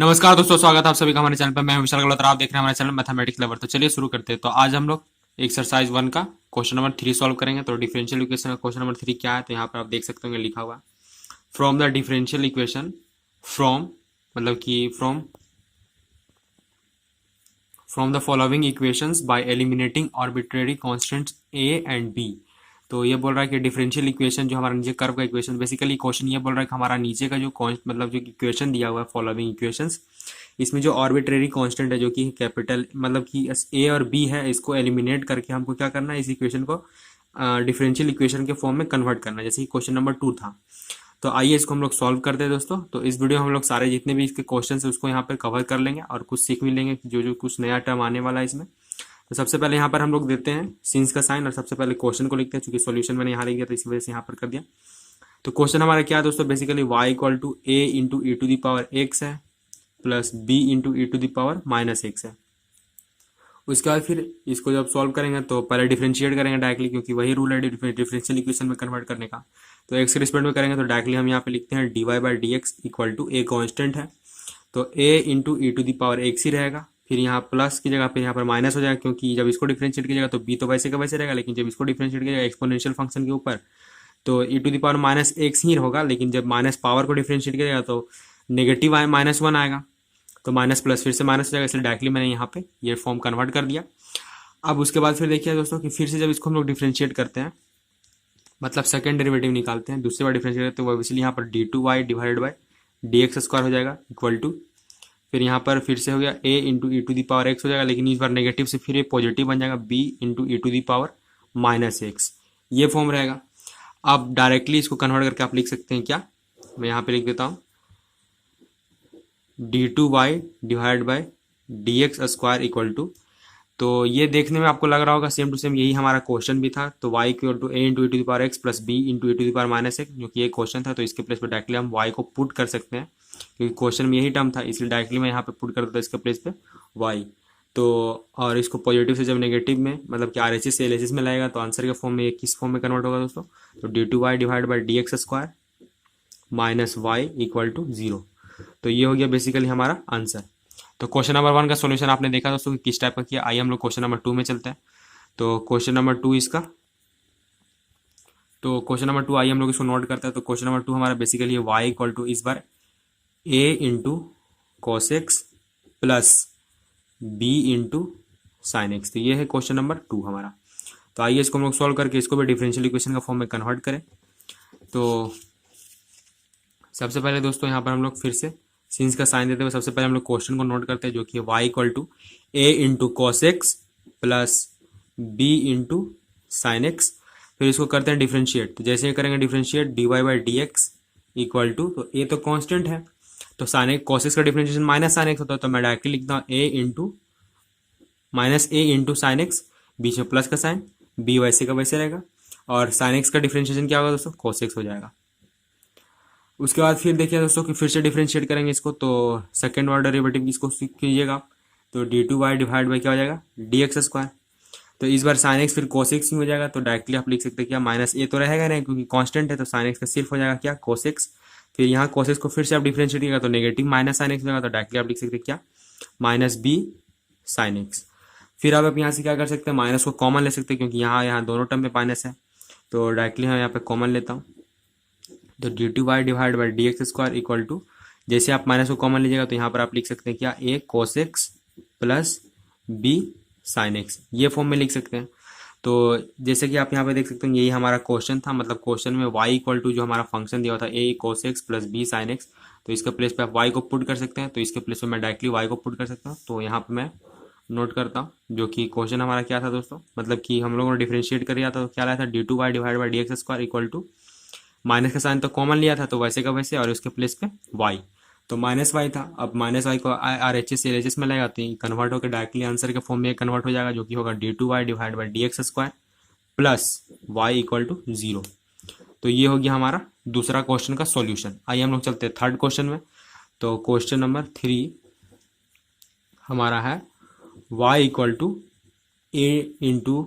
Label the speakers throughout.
Speaker 1: नमस्कार दोस्तों, स्वागत है आप सभी का हमारे चैनल पर। मैं हूं विशाल गलत और आप देख रहे हैं हमारे चैनल मैथमेटिक्स लवर। तो चलिए शुरू करते हैं। तो आज हम लोग एक्सरसाइज 1 का क्वेश्चन नंबर 3 सॉल्व करेंगे। तो डिफरेंशियल इक्वेशन का क्वेश्चन नंबर 3 क्या है, तो यहाँ पर आप देख सकते होंगे लिखा हुआ from the differential equation from, मतलब कि from the following equations by eliminating arbitrary constants A and B. तो ये बोल रहा है कि डिफरेंशियल इक्वेशन जो हमारा नीचे कर्व का इक्वेशन, बेसिकली क्वेश्चन ये बोल रहा है कि हमारा नीचे का जो मतलब जो इक्वेशन दिया हुआ है फॉलोइंग इक्वेशंस, इसमें जो आर्बिट्रेरी कांस्टेंट है जो कि कैपिटल मतलब कि ए और बी है, इसको एलिमिनेट करके हमको क्या करना है, इस इक्वेशन को डिफरेंशियल इक्वेशन के फॉर्म में कन्वर्ट करना है, जैसे कि क्वेश्चन नंबर 2 था। तो आइए इसको हम लोग सॉल्व करते हैं दोस्तों। तो इस वीडियो में हम लोग सारे जितने भी इसके क्वेश्चन है उसको यहाँ पे कवर कर लेंगे और कुछ सीख भी लेंगे जो जो कुछ नया टर्म आने वाला है इसमें। तो सबसे पहले यहाँ पर हम लोग देते हैं सिंस का साइन और सबसे पहले क्वेश्चन को लिखते हैं, क्योंकि सॉल्यूशन मैंने यहाँ लिख दिया तो इसी वजह से यहाँ पर कर दिया। तो क्वेश्चन हमारा क्या है दोस्तों, basically y equal to A into e to the power x है plus B into e to the power minus x है। उसके बाद फिर इसको जब सॉल्व करेंगे तो पहले डिफरेंशिएट करेंगे डायरेक्टली, क्योंकि वही रूल है डिफरेंशियल इक्वेशन में कन्वर्ट करने का। तो एक्स के रिस्पेक्ट में करेंगे तो डायरेक्टली हम यहाँ पे लिखते हैं d y by d x equal to a constant है, तो a into e to the power x ही रहेगा। फिर यहाँ प्लस की जगह पे यहाँ पर माइनस हो जाएगा, क्योंकि जब इसको डिफरेंशिएट कीजिएगा तो बी तो वैसे का वैसे रहेगा, लेकिन जब इसको डिफरेंशिएट कीजिएगा एक्सपोनेंशियल फंक्शन के ऊपर तो e to the power minus x ही होगा, लेकिन जब माइनस पावर को डिफरेंशिएट कीजिएगा तो नेगेटिव माइनस वन आएगा, तो माइनस प्लस फिर से माइनस हो जाएगा, इसलिए डायरेक्टली मैंने यहाँ पे ये फॉर्म कन्वर्ट कर दिया। अब उसके बाद फिर देखिए दोस्तों कि फिर से जब इसको हम लोग डिफरेंशिएट करते हैं, मतलब सेकंड डेरिवेटिव निकालते हैं, दूसरी बार डिफरेंशिएट करते हैं, तो इसलिए यहाँ पर d two y divided by d x square हो जाएगा इक्वल टू, फिर यहाँ पर फिर से हो गया a into e to the power x हो जाएगा, लेकिन इस बार नेगेटिव से फिर ये पॉजिटिव बन जाएगा B into e to the power minus x, ये फॉर्म रहेगा। अब डायरेक्टली इसको कन्वर्ट करके आप लिख सकते हैं क्या, मैं यहाँ पे लिख देता हूँ d two y divide by d x square equal to, तो ये देखने में आपको लग रहा होगा सेम टू सेम यही हमारा क्वेश्चन भी था। तो y equal to A into e to the power x plus B into e to the power minus x, जो कि ये क्वेश्चन था, तो इसके प्लेस पे डायरेक्टली हम y को पुट कर सकते हैं, क्योंकि क्वेश्चन में यही टर्म था, इसलिए डायरेक्टली मैं यहाँ पे पुट कर देता इसके प्लेस पे y। तो और इसको पॉजिटिव से जब नेगेटिव में मतलब कि आर एच एस से एल एच एस में लाएगा तो आंसर के फॉर्म में ये किस फॉर्म में कन्वर्ट होगा दोस्तों, तो d two y divide by d x square minus y equal to zero. तो ये हो गया बेसिकली हमारा आंसर। तो क्वेश्चन नंबर 1 का सॉल्यूशन आपने देखा दोस्तों कि किस टाइप का किया। आइए हम लोग क्वेश्चन नंबर 2 में चलते हैं। तो क्वेश्चन नंबर 2 इसका, तो क्वेश्चन नंबर 2 आइए हम लोग इसको नोट करते हैं। तो क्वेश्चन नंबर 2 हमारा बेसिकली y इक्वल टू इस बार a into cos x plus b into sine x. तो ये है क्वेश्चन नंबर 2 हमारा। तो आइए इसको हम लोग सॉल्व करके इसको भी डिफरेंशियल इक्वेशन का फॉर्म में कन्वर्ट करें। तो सबसे पहले दोस्तों यहाँ पर हम लोग फिर से सिंस का साइन देते हुए सबसे पहले हम लोग क्वेश्चन को नोट करते हैं, जो कि y equal to A into cos x plus B into sine x. फिर इसको करते हैं डिफरेंशिएट। तो जैसे ही करेंगे differentiate d y by d x equal to, तो ए तो कांस्टेंट है, तो साइन एक्स कॉस एक्स का डिफरेंशिएशन माइनस साइन एक्स होता है, तो मैं डायरेक्टली लिखता हूँ A into minus A into sine x, बीच में प्लस का साइन, बी वैसे का वैसे रहेगा, और साइन एक्स का डिफरेंशिएशन क्या होगा दोस्तों, कॉस एक्स हो जाएगा। उसके बाद फिर देखिए दोस्तों कि फिर से डिफरेंशिएट करेंगे इसको, तो सेकेंड ऑर्डर डेरिवेटिव इसको कीजिएगा आप, तो d two y divide by क्या हो जाएगा डी एक्स स्क्वायर। तो इस बार साइन एक्स फिर कोस एक्स हो जाएगा, तो डायरेक्टली आप लिख सकते हैं क्या, माइनस ए तो रहेगा नहीं क्योंकि कांस्टेंट है, तो साइन एक्स का सिर्फ हो जाएगा क्या कोस एक्स। फिर यहाँ कोस एक्स को फिर से आप डिफरेंशिएट कीजिएगा तो नेगेटिव माइनस साइन एक्स हो जाएगा, तो डायरेक्टली आप लिख सकते हैं क्या माइनस बी साइन एक्स। फिर अब आप यहाँ से क्या कर सकते हैं, माइनस को कॉमन ले सकते हैं, क्योंकि यहाँ दोनों टर्म में माइनस है, तो डायरेक्टली हम यहाँ पे कॉमन लेता हूँ, तो d two y divide by d x square equal to, जैसे आप माइनस को कॉमन लीजिएगा तो यहाँ पर आप लिख सकते हैं क्या a cos x plus b sine x, ये फॉर्म में लिख सकते हैं। तो जैसे कि आप यहाँ पे देख सकते हैं यही हमारा क्वेश्चन था, मतलब क्वेश्चन में y इक्वल टू जो हमारा फंक्शन दिया था a cos x plus b sine x, तो इसके प्लेस पे आप y को पुट कर सकते हैं, तो इसके प्लेस पे मैं डायरेक्टली y को पुट कर सकता हूँ। तो यहाँ पे मैं नोट करता हूँ जो कि क्वेश्चन हमारा क्या था दोस्तों, मतलब कि हम लोगों ने डिफरेंशिएट कर दिया था, तो क्या लाया था d two y divide by d x square equal to, minus का साइन तो कॉमन लिया था तो वैसे का वैसे, और उसके प्लेस पे y, तो माइनस वाई था। अब माइनस वाई को R H S L H S में लगाते हैं, कन्वर्ट होकर डायरेक्टली आंसर के फॉर्म में कन्वर्ट हो जाएगा, जो कि होगा d two y divide by d x square plus y equal to zero. तो ये हो गया हमारा दूसरा क्वेश्चन का सॉल्यूशन। आइए हम लोग चलते हैं थर्ड क्वेश्चन में। तो क्वेश्चन नंबर 3 हमारा है y equal to A into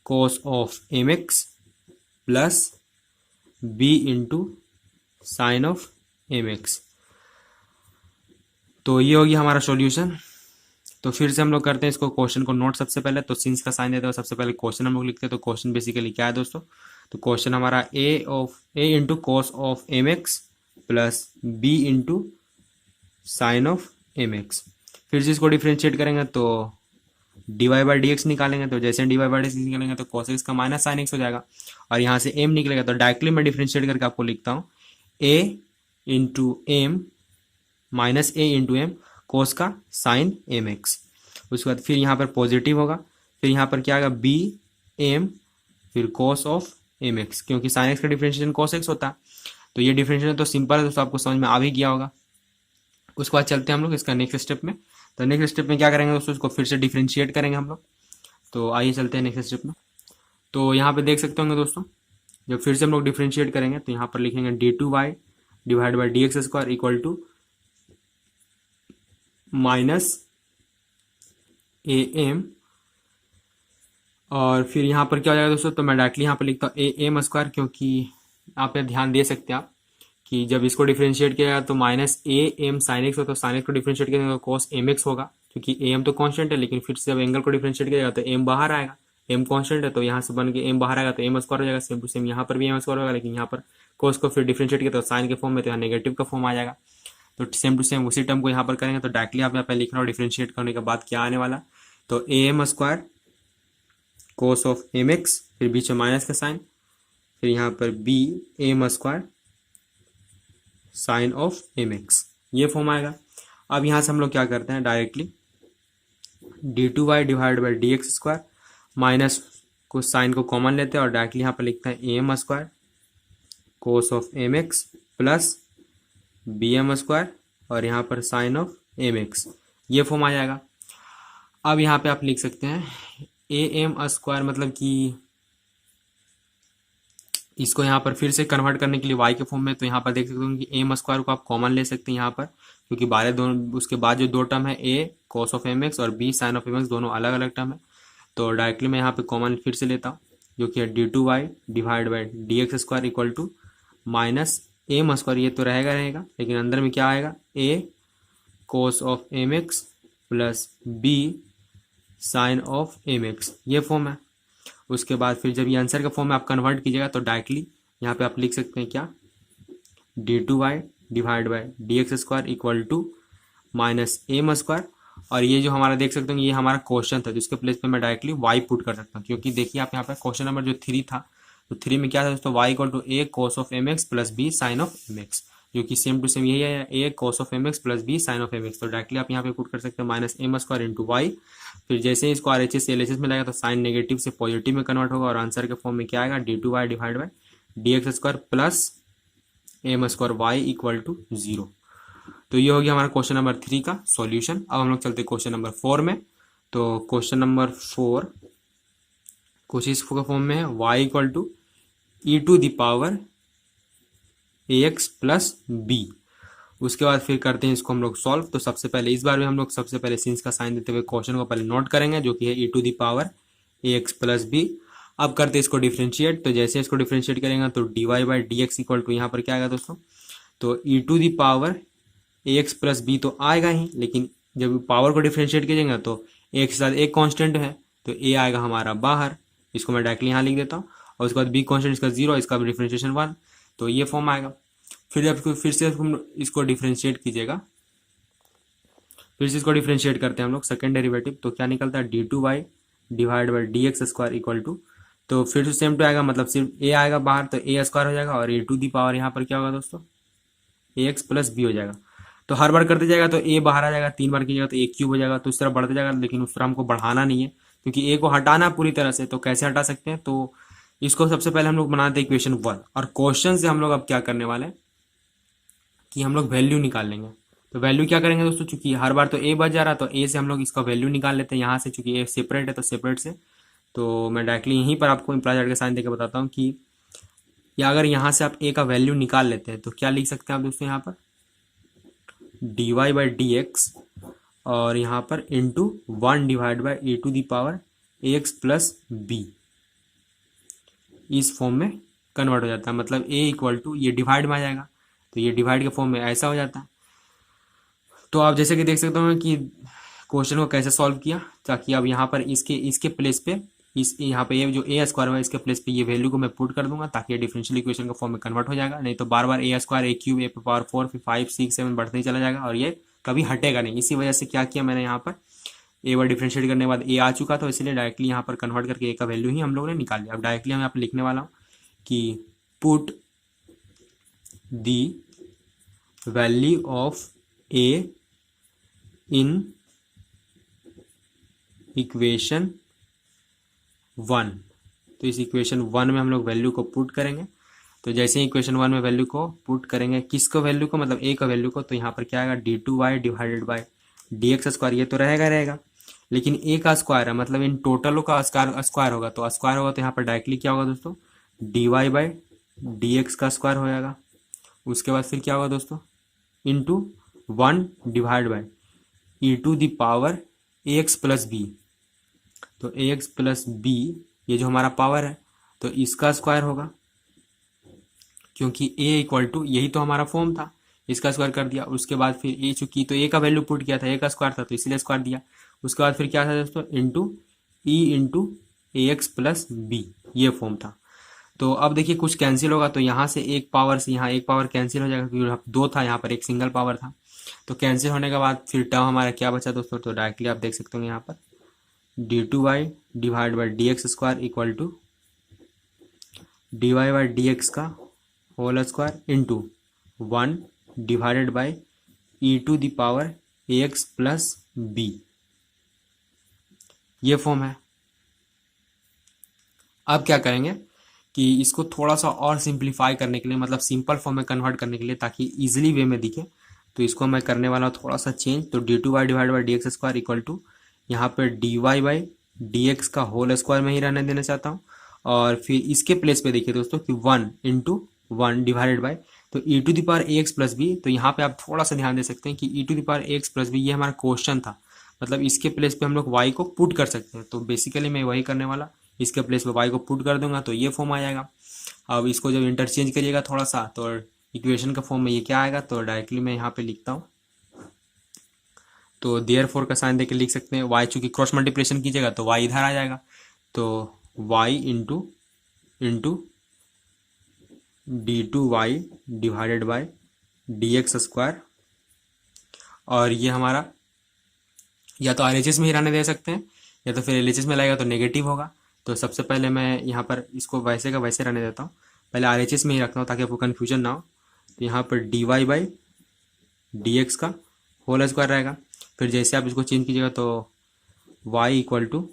Speaker 1: cos of m x plus B into sine of m x. तो ये होगी हमारा सॉल्यूशन। तो फिर से हम लोग करते हैं इसको, क्वेश्चन को नोट सबसे पहले। तो सिंस का साइन देते हैं, सबसे पहले क्वेश्चन हम लोग लिखते हैं। तो क्वेश्चन बेसिकली क्या है दोस्तों, तो क्वेश्चन हमारा a into cos of m x plus B into sine of m x. फिर से इसको डिफ्रेंशिएट करेंगे तो d y by d x निकालेंगे। तो जैसे d y by d x निकालेंगे तो कॉस एक्स का माइनस साइन एक्स हो जाएगा, और यहाँ से एम निकलेगा। तो डायरेक्टली मैं डिफ्रेंशिएट करके आपको लिखता हूँ A into M minus A into M कोस का साइन एम एक्स। उसके बाद फिर यहाँ पर पॉजिटिव होगा, फिर यहाँ पर क्या आएगा बी एम फिर कोस ऑफ एम एक्स, क्योंकि साइन एक्स का डिफरेंशिएशन कोस एक्स होता है। तो ये डिफरेंशिएशन तो सिंपल है दोस्तों, आपको समझ में आ भी गया होगा। उसके बाद चलते हैं हम लोग इसका नेक्स्ट स्टेप में। तो नेक्स्ट स्टेप में क्या करेंगे दोस्तों, इसको फिर से डिफरेंशिएट करेंगे हम लोग। तो आइए चलते हैं नेक्स्ट स्टेप में। तो यहाँ पे देख सकते होंगे दोस्तों, जब फिर से हम लोग डिफरेंशिएट करेंगे तो यहाँ पर लिखेंगे d two y divide by d x square equal to minus a m, और फिर यहाँ पर क्या हो जाएगा दोस्तों, तो मैं डायरेक्टली यहाँ पर लिखता हूँ ए एम स्क्वायर, क्योंकि यहाँ पे ध्यान दे सकते हैं आप कि जब इसको डिफरेंशिएट किया जाएगा तो minus a m sine x हो, तो साइन एक्स को डिफरेंशिएट करेंगे तो कॉस एम एक्स होगा, क्योंकि ए एम तो कॉन्स्टेंट है। लेकिन फिर से जब एंगल को डिफरेंशिएट किया जाएगा तो एम बाहर आएगा, एम कॉन्स्टेंट है तो यहाँ से बन के एम बाहर आएगा तो एम स्क्वायर हो जाएगा। सेम टू सेम यहाँ पर भी एम स्क्वायर होगा, लेकिन यहाँ पर कॉस को फिर डिफरेंशिएट किया तो साइन के फॉर्म में, तो यहाँ नेगेटिव का फॉर्म आ जाएगा। तो सेम टू सेम उसी टर्म को यहाँ पर करेंगे। तो डायरेक्टली आप यहाँ पे लिख रहा हूँ डिफरेंशिएट करने के बाद क्या आने वाला, तो a m square cos of m x, फिर बीच में माइनस का साइन, फिर यहाँ पर b m square sine of m x, ये फॉर्म आएगा। अब यहाँ से हम लोग क्या करते हैं, directly d two y divide by d x square minus को साइन को कॉमन लेते हैं और डायरेक्टली यहाँ पर लिखते हैं a m square cos of m x plus b m square और यहाँ पर साइन ऑफ एम एक्स, ये फॉर्म आ जाएगा। अब यहाँ पे आप लिख सकते हैं ए एम स्क्वायर, मतलब कि इसको यहाँ पर फिर से कन्वर्ट करने के लिए y के फॉर्म में, तो यहाँ पर देख सकते हो कि एम स्क्वायर को आप कॉमन ले सकते हैं यहाँ पर, क्योंकि बारह दोनों उसके बाद जो दो टर्म है a cos of m x और b sine of m x दोनों अलग अलग टर्म है। तो डायरेक्टली मैं यहाँ पे कॉमन फिर से लेता हूँ, जो कि है d two y divide by d x square equal to minus m square, ये तो रहेगा रहेगा, लेकिन अंदर में क्या आएगा a cos of m x plus b sine of m x, ये फॉर्म है। उसके बाद फिर जब ये आंसर के फॉर्म में आप कन्वर्ट कीजिएगा तो डायरेक्टली यहाँ पे आप लिख सकते हैं क्या, d two y divide by d x square equal to minus m square, और ये जो हमारा देख सकते हैं ये हमारा क्वेश्चन था, जिसके प्लेस पे मैं डायरेक्टली वाई पुट कर सकता हूँ, क्योंकि देखिए आप यहाँ पे क्वेश्चन नंबर जो 3 था, तो 3 में क्या था दोस्तों, y equal to a cos of m x plus b sine of m x, जो कि सेम टू सेम यही है, a cos of m x plus b sine of m x. तो डायरेक्टली आप यहाँ पे पुट कर सकते हैं minus m square into y, फिर जैसे ही इसको आर एच एस से एल एच एस में लाएगा तो साइन नेगेटिव से पॉजिटिव में कन्वर्ट होगा, और आंसर के फॉर्म में क्या आएगा d two y divide by d x square plus m square y equal to 0। तो ये हो गया हमारा क्वेश्चन नंबर 3 का सॉल्यूशन। अब हम लोग चलते हैं क्वेश्चन नंबर 4 में। तो क्वेश्चन नंबर 4 कुछ इस फॉर्म में है, y equal to e to the power a x plus b. उसके बाद फिर करते हैं इसको हम लोग सॉल्व। तो सबसे पहले इस बार में हम लोग सबसे पहले सिंस का साइन देते हुए क्वेश्चन को पहले नोट करेंगे, जो कि है e to the power a x plus b. अब करते हैं इसको डिफ्रेंशिएट। तो जैसे इसको डिफ्रेंशिएट करेंगे तो d y by d x equal to यहाँ पर क्या आएगा दोस्तों, तो e to the power a x plus b तो आएगा ही, लेकिन जब पावर को डिफ्रेंशिएट कीजिएगा तो एक के साथ एक कांस्टेंट है तो ए आएगा हमारा बाहर, इसको मैं डायरेक्टली यहाँ लिख देता हूँ, और उसके बाद बी कांस्टेंट इसका 0, इसका डिफ्रेंशिएशन 1, तो ये फॉर्म आएगा। फिर जब फिर से इसको डिफ्रेंशिएट कीजिएगा, फिर से इसको डिफ्रेंशिएट करते हैं हम लोग सेकंड डेरिवेटिव, तो क्या निकलता है d two y divide by d x square equal to, तो फिर से सेम टू आएगा, मतलब सिर्फ ए आएगा बाहर तो ए स्क्वायर हो जाएगा, और ए टू दी पावर यहाँ पर क्या होगा दोस्तों ए एक्स प्लस बी हो जाएगा। तो हर बार करते जाएगा तो ए बाहर आ जाएगा, 3 बार कीजिएगा तो ए क्यूब हो जाएगा, तो इस तरह बढ़ते जाएगा, लेकिन उस तरह हमको बढ़ाना नहीं है क्योंकि ए को हटाना पूरी तरह से। तो कैसे हटा सकते हैं, तो इसको सबसे पहले हम लोग बनाते हैं इक्वेशन 1, और क्वेश्चन से हम लोग अब क्या करने वाले हैं कि हम लोग वैल्यू निकाल लेंगे। तो वैल्यू क्या करेंगे दोस्तों, चूंकि हर बार तो ए बच जा रहा है तो ए से हम लोग इसका वैल्यू निकाल लेते हैं यहाँ से, चूंकि ए सेपरेट है तो सेपरेट से। तो मैं डायरेक्टली यहीं पर आपको इम्प्लाइड का साइन देकर बताता हूँ कि या अगर यहाँ से आप ए का वैल्यू निकाल लेते हैं तो क्या लिख सकते हैं आप दोस्तों, यहाँ पर d y by d x और यहाँ पर into 1 divide by a to the power a x plus b, इस फॉर्म में कन्वर्ट हो जाता है। मतलब ए इक्वल टू ये डिवाइड में आ जाएगा तो ये डिवाइड के फॉर्म में ऐसा हो जाता है। तो आप जैसे कि देख सकते हो कि क्वेश्चन को कैसे सॉल्व किया, ताकि अब यहाँ पर इसके इसके प्लेस पे इस यहाँ पे ये जो ए स्क्वायर है इसके प्लेस पे ये वैल्यू को मैं पुट कर दूंगा, ताकि ये डिफरेंशियल इक्वेशन का फॉर्म में कन्वर्ट हो जाएगा। नहीं तो बार बार ए स्क्वायर ए क्यूब ए पावर 4 फिर 5 6 7 बढ़ते ही चला जाएगा और ये कभी हटेगा नहीं। इसी वजह से क्या किया मैंने, यहाँ पर ए बार डिफरेंशिएट करने के बाद ए आ चुका, तो इसलिए डायरेक्टली यहाँ पर कन्वर्ट करके ए का वैल्यू ही हम लोगों ने निकाल लिया। अब डायरेक्टली हम यहाँ पर लिखने वाला हूँ कि put the value of A in equation 1। तो इस इक्वेशन 1 में हम लोग वैल्यू को पुट करेंगे। तो जैसे ही इक्वेशन 1 में वैल्यू को पुट करेंगे, किसको वैल्यू को, मतलब ए का वैल्यू को, तो यहाँ पर क्या आएगा d2y divided by dx square. ये तो रहेगा, लेकिन ए का स्क्वायर है, मतलब इन टोटलों का स्क्वायर होगा। तो स्क्वायर होगा तो यहाँ पर डायरेक्टली क्या होगा दोस्तों, dy बाई dx का स्क्वायर हो जाएगा। उसके बाद फिर क्या होगा दोस्तों, into 1 divide by e to the power ax plus b. तो ax प्लस बी ये जो हमारा पावर है तो इसका स्क्वायर होगा, क्योंकि a इक्वल टू यही तो हमारा फॉर्म था, इसका स्क्वायर कर दिया। उसके बाद फिर a चूंकि तो a का वैल्यू पुट किया था, a का स्क्वायर था तो इसलिए स्क्वायर दिया। उसके बाद फिर क्या था दोस्तों, इंटू ई इंटू ए एक्स प्लस बी, ये फॉर्म था। तो अब देखिए कुछ कैंसिल होगा, तो यहाँ से एक पावर से यहाँ एक पावर कैंसिल हो जाएगा, क्योंकि 2 था यहाँ पर एक सिंगल पावर था। तो कैंसिल होने के बाद फिर टर्म हमारा क्या बचा दोस्तों, तो डायरेक्टली आप देख सकते हो यहाँ पर d2y divide by dx square equal to dy by dx का whole square into 1 divided by e to the power ax plus b, ये फॉर्म है। अब क्या करेंगे कि इसको थोड़ा सा और सिंप्लीफाई करने के लिए, मतलब सिंपल फॉर्म में कन्वर्ट करने के लिए, ताकि इजीली वे में दिखे, तो इसको मैं करने वाला हूँ थोड़ा सा चेंज। तो d2y divide by dx square equal to यहाँ पर dy बाई dx का होल स्क्वायर में ही रहने देना चाहता हूँ। और फिर इसके प्लेस पे देखिए दोस्तों कि 1 इंटू 1 डिवाइडेड बाई, तो e to the power ax plus b. तो यहाँ पे आप थोड़ा सा ध्यान दे सकते हैं कि e to the power ax plus b ये हमारा क्वेश्चन था, मतलब इसके प्लेस पे हम लोग y को पुट कर सकते हैं। तो बेसिकली मैं वही करने वाला, इसके प्लेस पे y को पुट कर दूंगा तो ये फॉर्म आ जाएगा। अब इसको जब इंटरचेंज करिएगा थोड़ा सा, तो इक्वेशन का फॉर्म में ये क्या आएगा, तो डायरेक्टली मैं यहाँ पे लिखता हूँ। तो देयरफॉर का साइन देके लिख सकते हैं, y चूंकि क्रॉस मल्टीप्लिकेशन कीजिएगा तो y इधर आ जाएगा, तो y into d2y divided by dx square. और ये हमारा या तो RHS में ही रहने दे सकते हैं, या तो फिर LHS में लाएगा तो नेगेटिव होगा। तो सबसे पहले मैं यहाँ पर इसको वैसे का वैसे रहने देता हूँ, पहले RHS में ही रखता हूँ ताकि आपको कन्फ्यूजन ना हो। तो यहाँ पर dy बाई dx का होल स्क्वायर रहेगा। फिर जैसे आप इसको चेंज कीजिएगा तो y equal to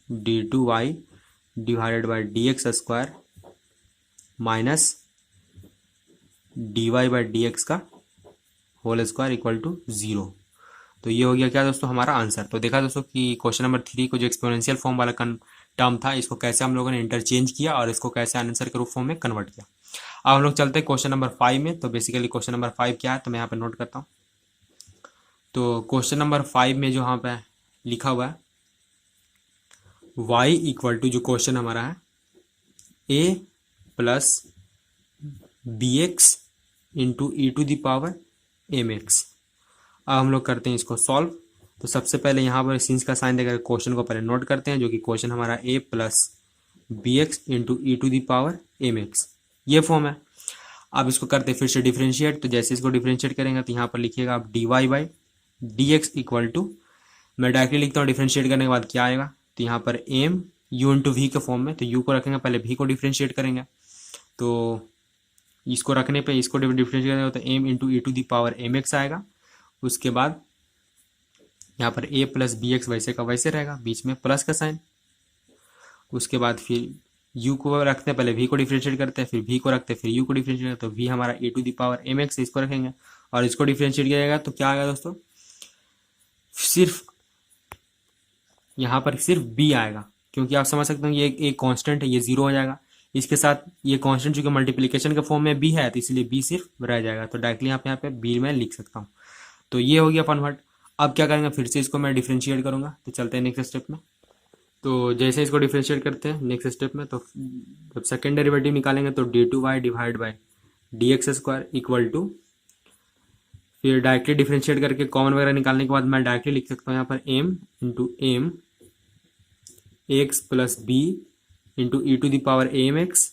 Speaker 1: d2y divided by dx square minus dy by dx का होल स्क्वायर इक्वल टू 0। तो ये हो गया क्या दोस्तों हमारा आंसर। तो देखा दोस्तों कि क्वेश्चन नंबर 3 को जो एक्सपोनेंशियल फॉर्म वाला टर्म था, इसको कैसे हम लोगों ने इंटरचेंज किया और इसको कैसे आंसर के रूप फॉर्म में कन्वर्ट किया। अब हम लोग चलते हैं क्वेश्चन नंबर 5 में। तो बेसिकली क्वेश्चन नंबर 5 क्या है, तो मैं यहाँ पे नोट करता हूँ। तो क्वेश्चन नंबर 5 में जो यहाँ पे लिखा हुआ है y इक्वल टू, जो क्वेश्चन हमारा है a plus b x into e to the power m x. अब हम लोग करते हैं इसको सॉल्व। तो सबसे पहले यहाँ पर सिंस का साइन देकर क्वेश्चन को पहले नोट करते हैं, जो कि क्वेश्चन हमारा a plus b x into e to the power m x, ये फॉर्म है। अब इसको करते हैं फिर से डिफ्रेंशिएट। तो जैसे इसको डिफ्रेंशिएट करेंगे तो यहाँ पर लिखिएगा आप dy by d x equal to, मैं डायरेक्टली लिखता हूँ डिफ्रेंशिएट करने के बाद क्या आएगा, तो यहाँ पर m u इंटू वी के फॉर्म में, तो u को रखेंगे पहले v को डिफ्रेंशिएट करेंगे। तो इसको रखने पे इसको डिफ्रेंशिएट करेंगे तो m into e to the power m x आएगा। उसके बाद यहाँ पर a प्लस बी एक्स वैसे का वैसे रहेगा, बीच में प्लस का साइन। उसके बाद फिर u को रखते हैं, पहले v को डिफ्रेंशिएट करते हैं, फिर v को रखते हैं, फिर u को डिफ्रेंशिएट करते हैं, तो v हमारा a to the power m x, इसको रखेंगे और इसको डिफ्रेंशिएट किया जाएगा तो क्या आएगा दोस्तों, सिर्फ यहाँ पर सिर्फ b आएगा, क्योंकि आप समझ सकते हैं ये एक कांस्टेंट है, ये 0 हो जाएगा। इसके साथ ये कांस्टेंट चूंकि मल्टीप्लिकेशन के फॉर्म में b है तो इसलिए b सिर्फ रह जाएगा। तो डायरेक्टली यहाँ पे b में लिख सकता हूँ। तो ये हो गया कन्वर्ट। अब क्या करेंगे, फिर से इसको मैं डिफ्रेंशिएट करूंगा। तो चलते हैं नेक्स्ट स्टेप में। तो जैसे इसको डिफ्रेंशिएट करते हैं नेक्स्ट स्टेप में, तो जब सेकेंड डेरिवेटिव निकालेंगे तो d2y divide by dx square equal to, फिर डायरेक्टली डिफ्रेंशिएट करके कॉमन वगैरह निकालने के बाद मैं डायरेक्टली लिख सकता हूँ यहाँ पर m into m x plus B into e to the power m x,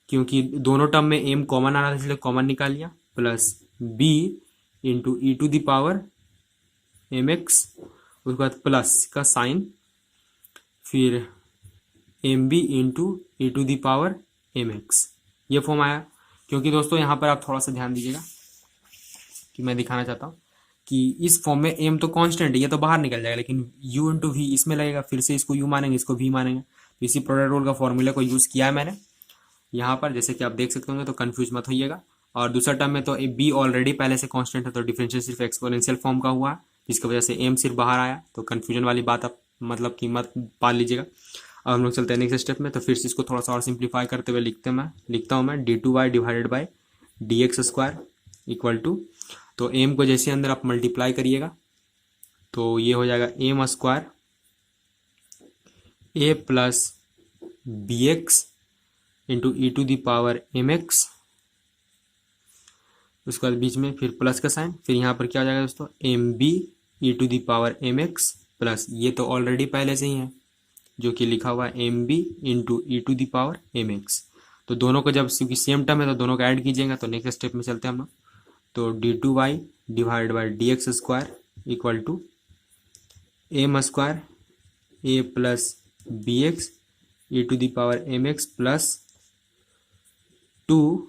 Speaker 1: क्योंकि दोनों टर्म में एम कॉमन आ रहा था इसलिए कॉमन निकाल लिया, plus B into e to the power m x, उसके बाद प्लस का साइन, फिर m b into e to the power m x, ये फॉर्म आया। क्योंकि दोस्तों यहाँ पर आप थोड़ा सा ध्यान दीजिएगा कि मैं दिखाना चाहता हूँ कि इस फॉर्म में एम तो कांस्टेंट है, ये तो बाहर निकल जाएगा, लेकिन u इंटू वी इसमें लगेगा, फिर से इसको u मानेंगे, इसको v मानेंगे, तो इसी प्रोडक्ट रूल का फॉर्मूला को यूज़ किया है मैंने यहाँ पर, जैसे कि आप देख सकते होंगे, तो कंफ्यूज मत होइएगा। और दूसरा टर्म में तो b ऑलरेडी पहले से कांस्टेंट है, तो डिफरेंशियल सिर्फ एक्सपोनेंशियल फॉर्म का हुआ है, जिसकी वजह से m सिर्फ बाहर आया, तो कन्फ्यूजन वाली बात आप मतलब कि मत पाल लीजिएगा। अब हम लोग चलते हैं नेक्स्ट स्टेप में, तो फिर से इसको थोड़ा सा और सिंप्लीफाई करते हुए लिखता हूँ मैं d two y divided by d x square equal to, तो एम को जैसे अंदर आप मल्टीप्लाई करिएगा तो ये हो जाएगा m square a plus b x into e to the power m x, उसके बाद बीच में फिर प्लस का साइन, फिर यहाँ पर क्या हो जाएगा दोस्तों m b e to the power m x plus, ये तो ऑलरेडी पहले से ही है जो कि लिखा हुआ है m b into e to the power m x. तो दोनों को जब क्योंकि सेम टर्म है तो दोनों को ऐड कीजिएगा, तो नेक्स्ट स्टेप में चलते हैं हम लोग, तो d two y divide by d x square equal to m square a plus b x e to the power m x plus two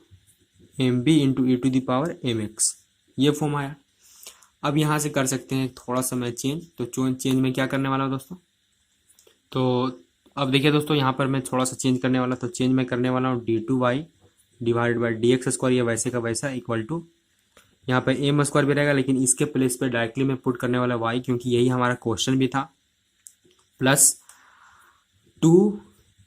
Speaker 1: m b into e to the power m x, ये form आया। अब यहाँ से कर सकते हैं थोड़ा सा मैं चेंज, तो चेंज में क्या करने वाला हूँ दोस्तों, तो अब देखिए दोस्तों यहाँ पर मैं थोड़ा सा चेंज करने वाला, तो चेंज मैं करने वाला हूँ d two y divide by d x square, ये वैसे का वैसा इक्वल टू, यहाँ पे एम स्क्वायर भी रहेगा लेकिन इसके प्लेस पे डायरेक्टली मैं पुट करने वाला वाई, क्योंकि यही हमारा क्वेश्चन भी था, प्लस टू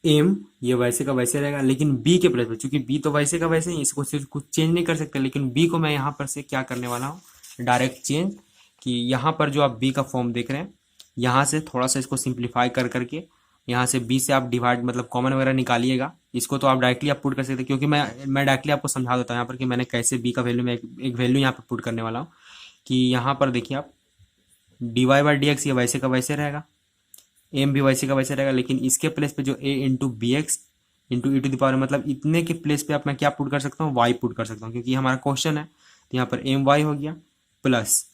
Speaker 1: एम, ये वैसे का वैसे रहेगा, लेकिन बी के प्लेस पे, चूंकि बी तो वैसे का वैसे ही, इसको सिर्फ कुछ चेंज नहीं कर सकते, लेकिन बी को मैं यहाँ पर से क्या करने वाला हूँ डायरेक्ट चेंज, कि यहाँ पर जो आप बी का फॉर्म देख रहे हैं यहाँ से थोड़ा सा इसको सिंप्लीफाई कर करके यहाँ से बी से आप डिवाइड मतलब कॉमन वगैरह निकालिएगा, इसको तो आप डायरेक्टली आप पुट कर सकते हैं, क्योंकि मैं डायरेक्टली आपको समझा देता हूँ यहाँ पर कि मैंने कैसे बी का वैल्यू में एक वैल्यू यहाँ पर पुट करने वाला हूँ, कि यहाँ पर देखिए आप d y by d x ये वैसे का वैसे रहेगा, एम भी वैसे का वैसे रहेगा, लेकिन इसके प्लेस पे जो a into b x into e to the power, मतलब इतने के प्लेस पे आप मैं क्या पुट कर सकता हूँ वाई पुट कर सकता हूँ, क्योंकि हमारा क्वेश्चन है, तो यहाँ पर एम वाई हो गया प्लस,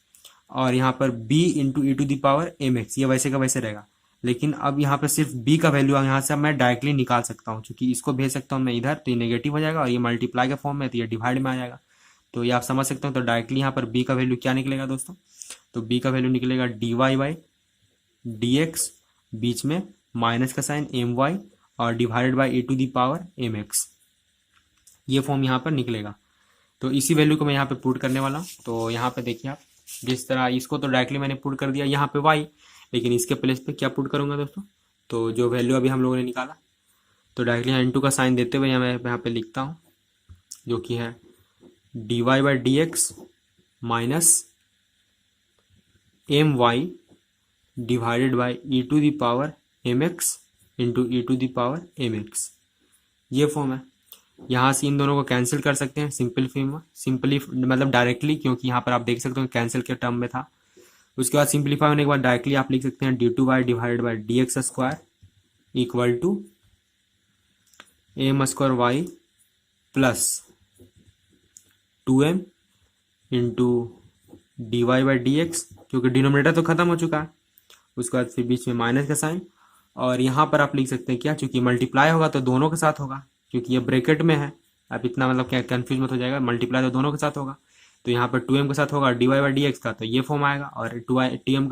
Speaker 1: और यहाँ पर b into e to the power m x ये वैसे का वैसे रहेगा, लेकिन अब यहाँ पर सिर्फ b का वैल्यू यहाँ से मैं डायरेक्टली निकाल सकता हूँ, क्योंकि इसको भेज सकता हूँ मैं इधर, तो ये नेगेटिव हो जाएगा, और ये मल्टीप्लाई के फॉर्म में तो ये डिवाइड में आ जाएगा, तो ये आप समझ सकते हो। तो डायरेक्टली यहाँ पर b का वैल्यू क्या निकलेगा दोस्तों, तो b का वैल्यू निकलेगा d y by d x, बीच में माइनस का साइन एम वाई और divided by e to the power m x, ये फॉर्म यहाँ पर निकलेगा। तो इसी वैल्यू को मैं यहाँ पे पुट करने वाला हूँ, तो यहाँ पे देखिए आप जिस तरह इसको तो डायरेक्टली मैंने पुट कर दिया यहाँ पे y, लेकिन इसके प्लेस पे क्या पुट करूंगा दोस्तों, तो जो वैल्यू अभी हम लोगों ने निकाला, तो डायरेक्टली यहाँ इंटू का साइन देते हुए मैं यहाँ पे लिखता हूँ जो कि है d y by d x minus m y divided by e to the power m x into e to the power m x, ये फॉर्म है। यहाँ से इन दोनों को कैंसिल कर सकते हैं सिंपली मतलब डायरेक्टली, क्योंकि यहाँ पर आप देख सकते हो कैंसिल के टर्म में था। उसके बाद सिंपलीफाई होने के बाद डायरेक्टली आप लिख सकते हैं d two y divided by d x square equal to m square y plus two m into d y by d x, क्योंकि डिनोमिनेटर तो खत्म हो चुका है, उसके बाद फिर बीच में माइनस का साइन, और यहाँ पर आप लिख सकते हैं क्या, चूंकि मल्टीप्लाई होगा तो दोनों के साथ होगा, क्योंकि ये ब्रैकेट में है, आप इतना मतलब क्या कंफ्यूज मत हो जाएगा, मल्टीप्लाई तो दोनों के साथ होगा, तो यहाँ पर 2m के साथ होगा d y by d x का, तो ये फॉर्म आएगा, और 2m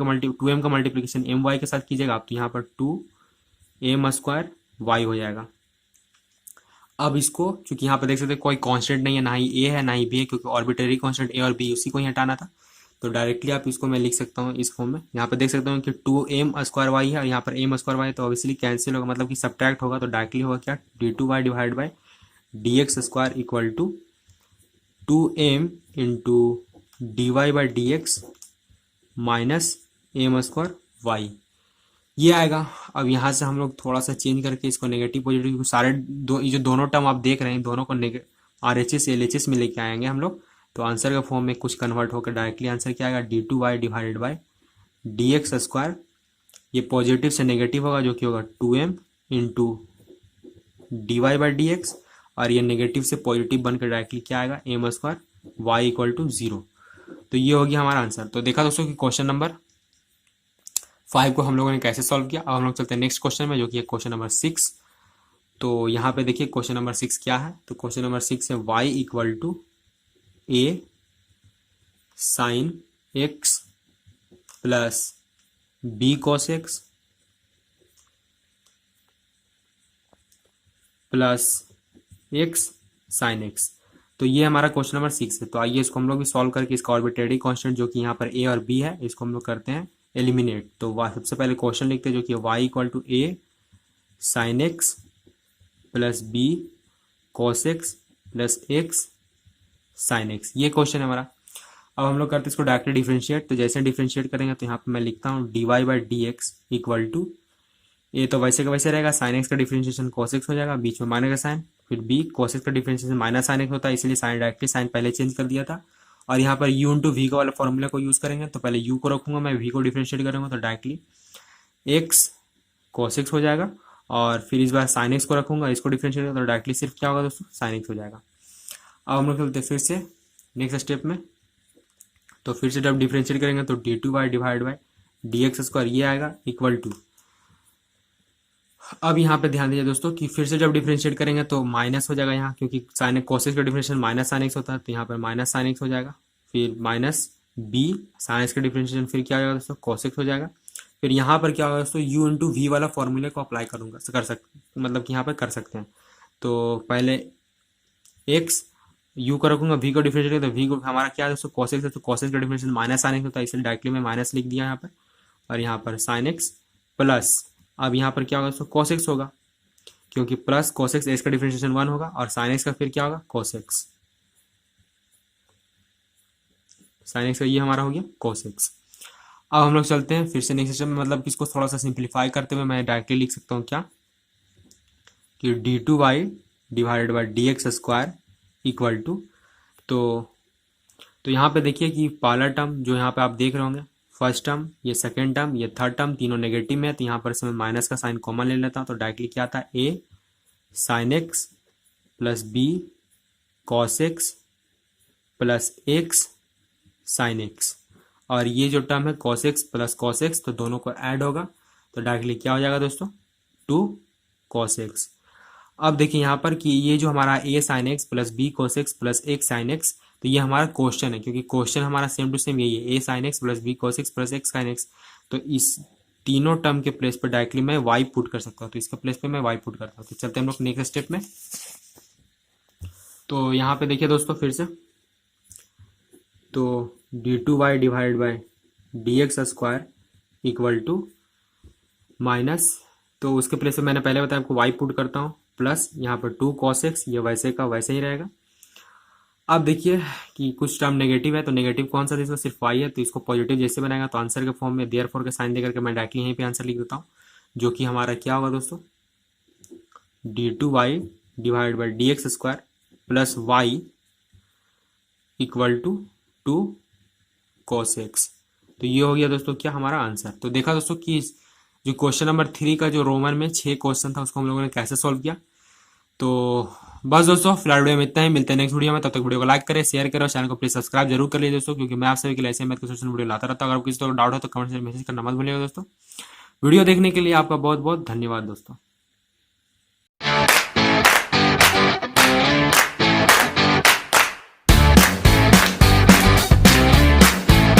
Speaker 1: का मल्टीप्लिकेशन एम वाई के साथ कीजिएगा आप, तो यहाँ पर 2m स्क्वायर वाई हो जाएगा। अब इसको चूंकि यहाँ पर देख सकते हैं कोई कांस्टेंट नहीं है, ना ही a है ना ही b है, क्योंकि ऑर्बिटरी कांस्टेंट a और b उसी को ही हटाना था, तो डायरेक्टली आप इसको मैं लिख सकता हूँ इस फॉर्म में। यहाँ पर देख सकता हूँ कि 2m स्क्वायर वाई है और यहाँ पर m स्क्वायर वाई है, तो ऑब्वियसली कैंसिल होगा, मतलब कि सब्ट्रैक्ट होगा, तो डायरेक्टली होगा क्या d two y divide by d x square equal to 2m into d y by d x minus m square y, ये आएगा। अब यहाँ से हम लोग थोड़ा सा चेंज करके इसको नेगेटिव पॉजिटिव सारे ये जो दोनों टर्म आप देख रहे हैं दोनों को RHS LHS में लेके आएंगे हम लोग, तो आंसर का फॉर्म में कुछ कन्वर्ट होकर डायरेक्टली आंसर क्या आएगा, d2y divided by dx square, ये पॉजिटिव से नेगेटिव होगा जो कि होगा 2m into dy by d x, और ये नेगेटिव से पॉजिटिव बनकर डायरेक्टली क्या आएगा, m square y equal to 0। तो ये हो गया हमारा आंसर। तो देखा दोस्तों कि क्वेश्चन नंबर 5 को हम लोगों ने कैसे सॉल्व किया। अब हम लोग चलते हैं नेक्स्ट क्वेश्चन में, जो कि है क्वेश्चन नंबर 6। तो यहाँ पे देखिए क्वेश्चन नंबर 6 क्या है। तो क्वेश्चन नंबर 6 है y equal to a sine x plus b cos x plus x sine x. तो ये हमारा क्वेश्चन नंबर 6 है। तो आइए इसको हम लोग भी सॉल्व करके इसका आर्बिट्रेरी कांस्टेंट जो कि यहाँ पर ए और बी है, इसको हम लोग करते हैं एलिमिनेट। तो सबसे पहले क्वेश्चन लिखते हैं जो कि y equal to a sine x plus b cos x plus x sine x, ये क्वेश्चन है हमारा। अब हम लोग करते हैं इसको डायरेक्टली डिफरेंशिएट। तो जैसे डिफरेंशिएट करेंगे तो यहाँ पे मैं लिखता हूँ dy by d x equal to a, तो वैसे का वैसे रहेगा, साइन एक्स का डिफरेंशिएशन कॉस एक्स हो जाएगा, बीच में माइनस का साइन, फिर बी कॉस एक्स का डिफरेंशिएशन माइनस साइन एक्स होता है, इसलिए साइन डायरेक्टली साइन पहले चेंज कर दिया था। और यहाँ पर u इंटू वी का वाला फॉर्मूला को यूज करेंगे। तो पहले u को रखूंगा मैं, v को डिफरेंशिएट करूंगा तो डायरेक्टली x कॉस एक्स हो जाएगा, और फिर इस बार साइन एक्स को रखूंगा, इसको डिफरेंशिएट करूंगा तो डायरेक्टली सिर्फ क्या होगा दोस्तों, साइन एक्स हो जाएगा। अब हम लोग चलते हैं फिर से नेक्स्ट स्टेप में। तो फिर से जब डिफरेंशिएट करेंगे तो d2y divide by d x square ये आएगा इक्वल टू, अब यहाँ पे ध्यान दीजिए दोस्तों कि फिर से जब डिफरेंशिएट करेंगे तो माइनस हो जाएगा यहाँ, क्योंकि साइन कॉस एक्स का डिफरेंशिएशन माइनस साइन एक्स होता है, तो यहाँ पर माइनस साइन एक्स हो जाएगा, फिर माइनस बी साइन एक्स का डिफरेंशिएशन फिर क्या हो जाएगा दोस्तों, कॉस एक्स हो जाएगा। फिर यहाँ पर क्या होगा दोस्तों, u इंटू वी वाला फॉर्मूले को अप्लाई करूंगा, कर सकते मतलब कि यहाँ पर कर सकते हैं। तो पहले एक्स u को रखूंगा, v को डिफरेंशिएट, तो v को हमारा क्या है दोस्तों, कॉस एक्स है, तो कॉस एक्स का डिफरेंशिएशन माइनस साइन एक्स होता है, इसलिए डायरेक्टली मैं माइनस लिख दिया यहाँ पर, और यहाँ पर साइन एक्स प्लस, अब यहाँ पर क्या होगा दोस्तों, कॉस एक्स होगा, क्योंकि प्लस कॉस एक्स, एक्स का डिफरेंशिएशन 1 होगा, और साइन एक्स का फिर क्या होगा, कॉस एक्स, साइन एक्स का ये हमारा हो गया कॉस एक्स। अब हम लोग चलते हैं फिर से नेक्स्ट स्टेप में, मतलब इसको थोड़ा सा सिंप्लीफाई करते हुए मैं डायरेक्टली लिख सकता हूँ क्या, कि d2y divided by d x square equal to, तो यहाँ पे देखिए कि पहला टर्म जो यहाँ पे आप देख रहे होंगे, फर्स्ट टर्म, ये सेकेंड टर्म, ये थर्ड टर्म, तीनों नेगेटिव में है, तो यहाँ पर से मैं माइनस का साइन कॉमन ले लेता हूँ, तो डायरेक्टली क्या आता है, a sine x plus b cos x plus x sine x, और ये जो टर्म है cos x plus cos x, तो दोनों को ऐड होगा, तो डायरेक्टली क्या हो जाएगा दोस्तों, 2 कॉस एक्स। अब देखिए यहाँ पर कि ये जो हमारा a sine x plus b cos x plus x sine x, तो ये हमारा क्वेश्चन है, क्योंकि क्वेश्चन हमारा सेम टू सेम यही है, a sine x plus b cos x plus x sine x. तो इस तीनों टर्म के प्लेस पर डायरेक्टली मैं वाई पुट कर सकता हूँ, तो इसके प्लेस पे मैं वाई पुट करता हूँ। तो चलते हैं हम लोग नेक्स्ट स्टेप में। तो यहाँ पे देखिए दोस्तों फिर से, तो d2y divide by d x square equal to minus, तो उसके प्लेस पे मैंने पहले बताया आपको y पुट करता हूँ, प्लस यहाँ पर 2 cos x, ये वैसे का वैसे ही रहेगा। अब देखिए कि कुछ टर्म नेगेटिव है, तो नेगेटिव कौन सा इसका सिर्फ y है, तो इसको पॉजिटिव जैसे बनाएगा तो आंसर के फॉर्म में देयरफॉर के साइन देकर के मैं डायरेक्टली यहीं पे आंसर लिख देता हूँ, जो कि हमारा क्या होगा दोस्तों, d2y divide by d x square plus y equal to 2 cos x। तो ये हो गया दोस्तों क्या हमारा आंसर। तो देखा दोस्तों कि जो क्वेश्चन नंबर 3 का जो रोमन में 6 क्वेश्चन था उसको हम लोगों ने कैसे सॉल्व किया। तो बस दोस्तों फिलहाल वीडियो में इतना ही, मिलते हैं नेक्स्ट वीडियो में। तब तक वीडियो को लाइक करें, शेयर करें और चैनल को प्लीज सब्सक्राइब जरूर कर लीजिए दोस्तों, क्योंकि मैं आप सभी के लिए ऐसे मैथ क्वेश्चन वीडियो लाता रहता हूँ। अगर किसी को डाउट हो तो कमेंट से मैसेज करना मत भूलिएगा दोस्तों। वीडियो देखने के लिए आपका बहुत बहुत धन्यवाद दोस्तों।